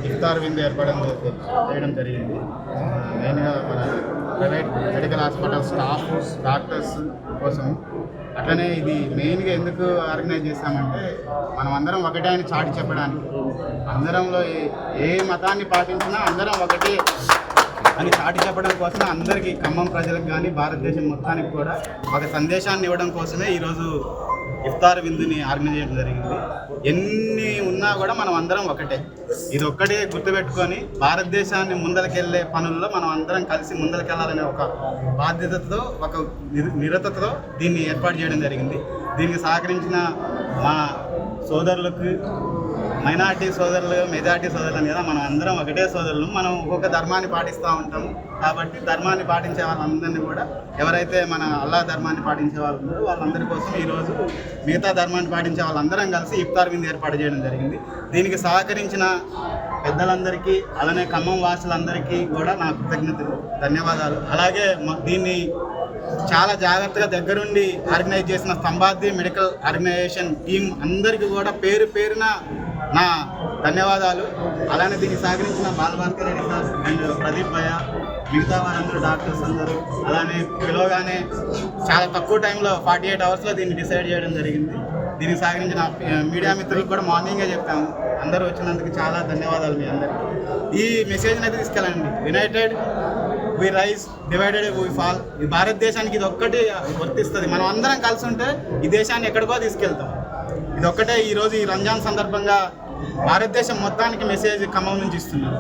ఇఫ్తార్ విందు చేయడం జరిగింది. మెయిన్గా మన private medical hospital staff doctors కోసం. అట్లనే ఇది మెయిన్గా ఎందుకు ఆర్గనైజ్ చేస్తామంటే మనం అందరం ఒకటే అని చాటి చెప్పడానికి, అందరంలో ఏ మతాన్ని పాటించినా అందరం ఒకటే అని చాటి చెప్పడం కోసం అందరికీ, ఖమ్మం ప్రజలకు కానీ భారతదేశం మొత్తానికి కూడా ఒక సందేశాన్ని ఇవ్వడం కోసమే ఈరోజు ఇఫ్తార్ విందుని ఆర్గనైజ్ చేయడం జరిగింది. ఎన్ని ఉన్నా కూడా మనం అందరం ఒకటే, ఇది ఒక్కటే గుర్తుపెట్టుకొని భారతదేశాన్ని ముందరకెళ్ళే పనుల్లో మనం అందరం కలిసి ముందరకెళ్ళాలనే ఒక బాధ్యతతో, ఒక నిరతతో దీన్ని ఏర్పాటు చేయడం జరిగింది. దీనికి సహకరించిన మా సోదరులకు, మైనార్టీ సోదరులు, మెజార్టీ సోదరులు అని కదా, మనం అందరం ఒకటే సోదరులు. మనం ఒక్కొక్క ధర్మాన్ని పాటిస్తూ ఉంటాము కాబట్టి ధర్మాన్ని పాటించే వాళ్ళందరినీ కూడా, ఎవరైతే మన అల్లా ధర్మాన్ని పాటించే వాళ్ళు ఉన్నారో వాళ్ళందరి కోసం ఈరోజు మిగతా ధర్మాన్ని పాటించే వాళ్ళందరం కలిసి ఇఫ్తార్ విందు ఏర్పాటు చేయడం జరిగింది. దీనికి సహకరించిన పెద్దలందరికీ, అలానే ఖమ్మం వాసులందరికీ కూడా నా కృతజ్ఞతలు, ధన్యవాదాలు. అలాగే దీన్ని చాలా జాగ్రత్తగా దగ్గరుండి ఆర్గనైజ్ చేసిన స్తంభాద్రి మెడికల్ ఆర్గనైజేషన్ టీం అందరికీ కూడా పేరు పేరున నా ధన్యవాదాలు. అలానే దీనికి సహకరించిన బాలభాస్కర్ రెడ్డి సార్ అండ్ ప్రదీప్ భయ్య, మిగతా వారందరూ డాక్టర్స్ అందరూ, అలానే పిలవగానే చాలా తక్కువ టైంలో 48 అవర్స్లో దీన్ని డిసైడ్ చేయడం జరిగింది. దీనికి సహకరించిన మీడియా మిత్రులకు కూడా మార్నింగే చెప్పాము. అందరూ వచ్చినందుకు చాలా ధన్యవాదాలు మీ అందరికీ. ఈ మెసేజ్ని అయితే తీసుకెళ్ళండి, united we rise, divided we fall. ఈ భారతదేశానికి ఇది ఒక్కటి వర్తిస్తుంది. మనం అందరం కలిసి ఉంటే ఈ దేశాన్ని ఎక్కడికో తీసుకెళ్తాం. ఇది ఒక్కటే ఈరోజు ఈ రంజాన్ సందర్భంగా భారతదేశం మొత్తానికి మెసేజ్ ఖమ్మం నుంచి ఇస్తున్నాం.